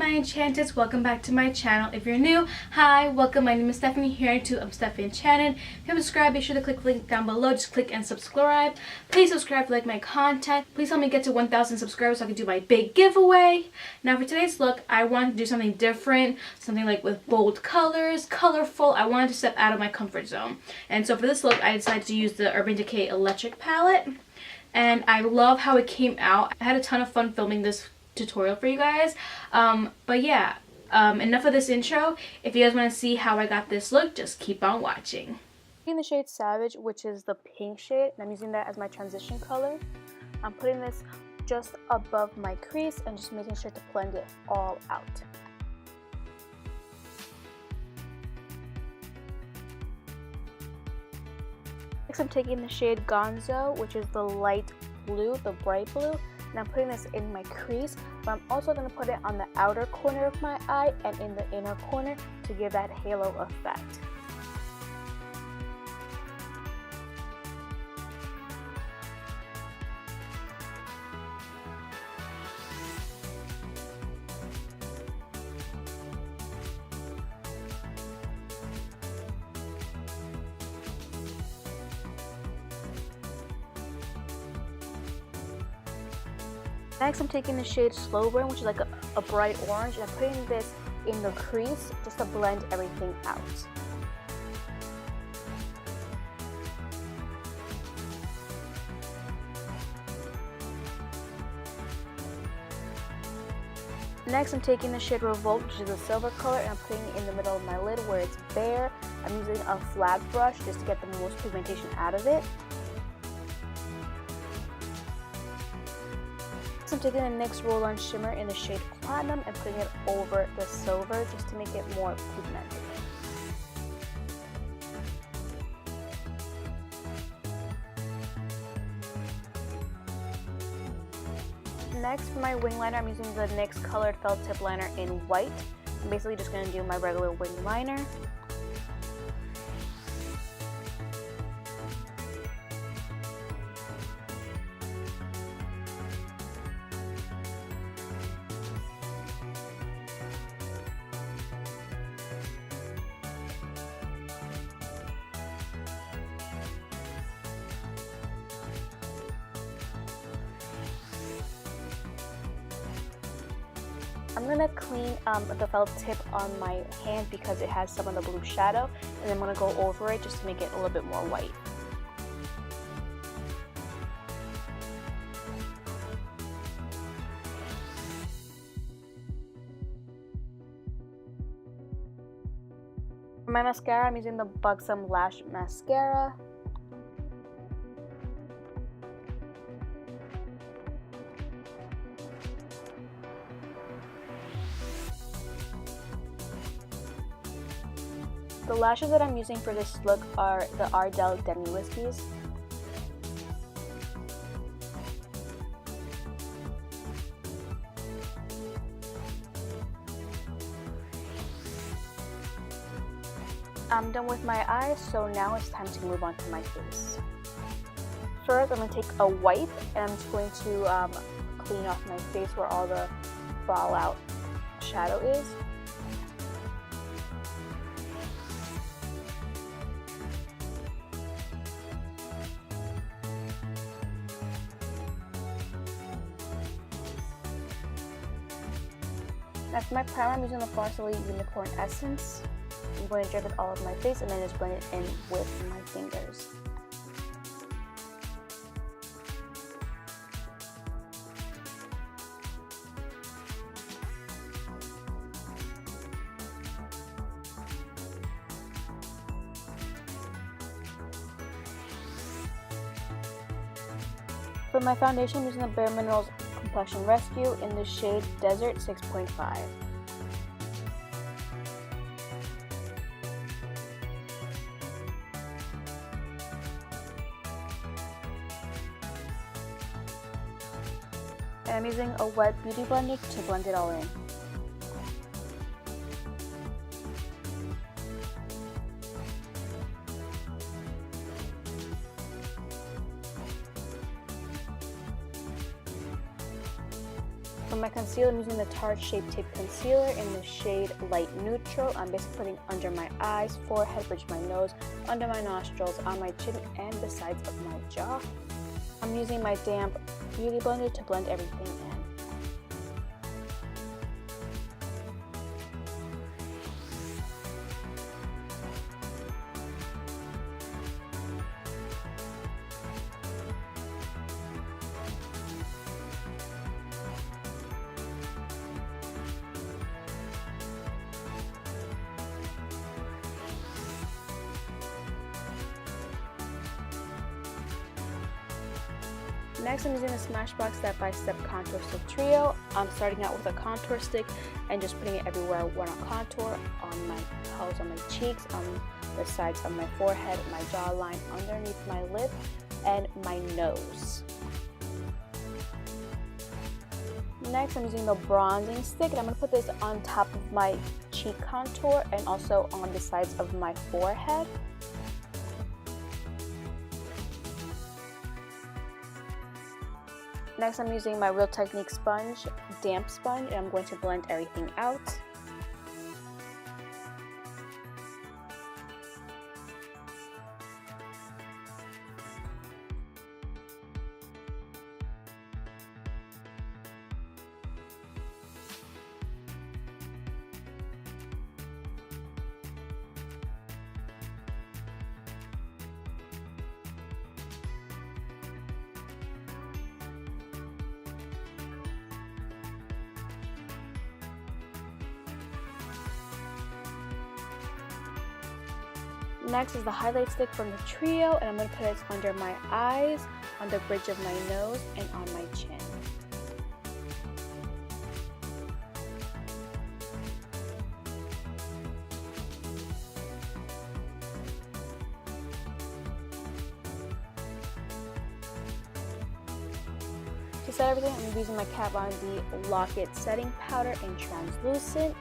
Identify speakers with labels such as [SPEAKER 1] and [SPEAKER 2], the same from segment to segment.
[SPEAKER 1] my enchanteds, welcome back to my channel. If you're new, hi, welcome. My name is Stephanie here too. I'm stephNchanted. If you haven't subscribed, be sure to click the link down below. Just click and subscribe. Please subscribe if you like my content. Please help me get to 1,000 subscribers so I can do my big giveaway. Now for today's look, I wanted to do something different, something like with bold colors, colorful. I wanted to step out of my comfort zone. And so for this look, I decided to use the Urban Decay Electric palette. And I love how it came out. I had a ton of fun filming this tutorial for you guys. But yeah, enough of this intro. If you guys want to see how I got this look, just keep on watching. In the shade Savage, which is the pink shade, and I'm using that as my transition color. I'm putting this just above my crease and just making sure to blend it all out. Next, I'm taking the shade Gonzo, which is the light blue, the bright blue, and I'm putting this in my crease, but I'm also going to put it on the outer corner of my eye and in the inner corner to give that halo effect. Next, I'm taking the shade Slow Burn, which is like a bright orange, and I'm putting this in the crease just to blend everything out. Next, I'm taking the shade Revolt, which is a silver color, and I'm putting it in the middle of my lid where it's bare. I'm using a flat brush just to get the most pigmentation out of it. I'm taking the NYX Roll-On Shimmer in the shade Platinum and putting it over the silver just to make it more pigmented. Next, for my wing liner, I'm using the NYX Colored Felt Tip Liner in white. I'm basically just going to do my regular wing liner. I'm going to clean the felt tip on my hand because it has some of the blue shadow, and then I'm going to go over it just to make it a little bit more white. For my mascara, I'm using the Buxom Lash Mascara. The lashes that I'm using for this look are the Ardell Demi Wispies. I'm done with my eyes, so now it's time to move on to my face. First, I'm going to take a wipe and I'm just going to clean off my face where all the fallout shadow is. As for my primer, I'm using the Farsali Unicorn Essence. I'm going to drip it all over my face and then just blend it in with my fingers. For my foundation, I'm using the Bare Minerals Complexion Rescue in the shade Desert 6.5. And I'm using a wet beauty blender to blend it all in. For my concealer, I'm using the Tarte Shape Tape Concealer in the shade Light Neutral. I'm basically putting under my eyes, forehead, bridge of my nose, under my nostrils, on my chin, and the sides of my jaw. I'm using my damp beauty blender to blend everything in. Next, I'm using the Smashbox Step by Step Contour Stick Trio. I'm starting out with a contour stick and just putting it everywhere I want to contour, on my hollows on my cheeks, on the sides of my forehead, my jawline, underneath my lip, and my nose. Next, I'm using the bronzing stick, and I'm going to put this on top of my cheek contour and also on the sides of my forehead. Next, I'm using my Real Technique sponge, damp sponge, and I'm going to blend everything out. Next is the highlight stick from the trio, and I'm going to put it under my eyes, on the bridge of my nose, and on my chin. To set everything, I'm using my Kat Von D Lock It Setting Powder in Translucent.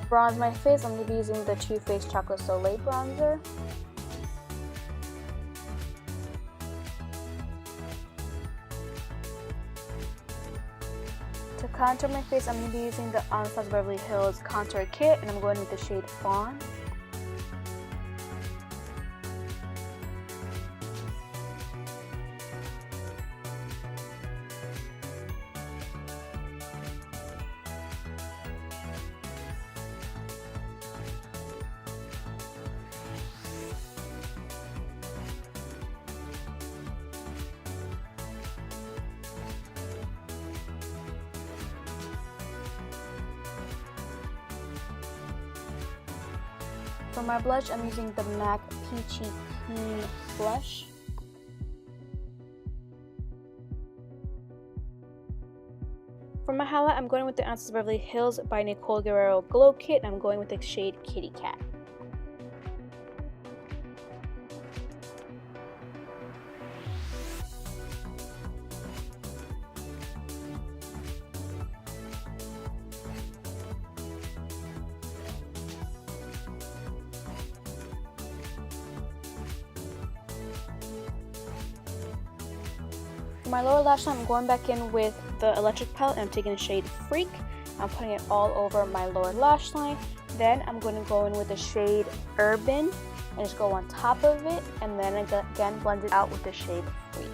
[SPEAKER 1] Bronze my face, I'm going to be using the Too Faced Chocolate Soleil bronzer. To contour my face, I'm going to be using the Anastasia Beverly Hills Contour Kit, and I'm going with the shade Fawn. For my blush, I'm using the MAC Peachy Keen blush. For my highlight, I'm going with the Anastasia Beverly Hills by Nicole Guerriero Glow Kit, and I'm going with the shade Kitty Cat. For my lower lash line, I'm going back in with the electric palette, and I'm taking the shade Freak. I'm putting it all over my lower lash line. Then I'm going to go in with the shade Urban and just go on top of it, and then again blend it out with the shade Freak.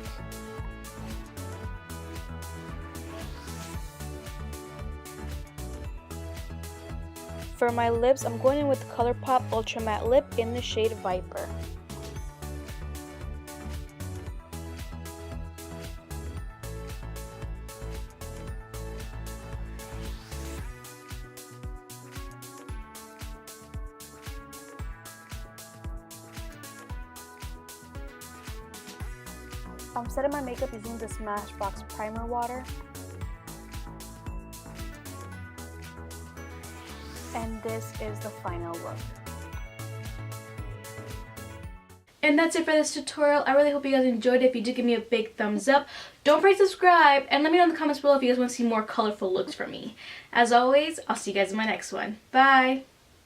[SPEAKER 1] For my lips, I'm going in with Colourpop Ultra Matte Lip in the shade Viper. I'm setting my makeup using the Smashbox primer water. And this is the final look. And that's it for this tutorial. I really hope you guys enjoyed it. If you did, give me a big thumbs up. Don't forget to subscribe and let me know in the comments below if you guys want to see more colorful looks from me. As always, I'll see you guys in my next one. Bye!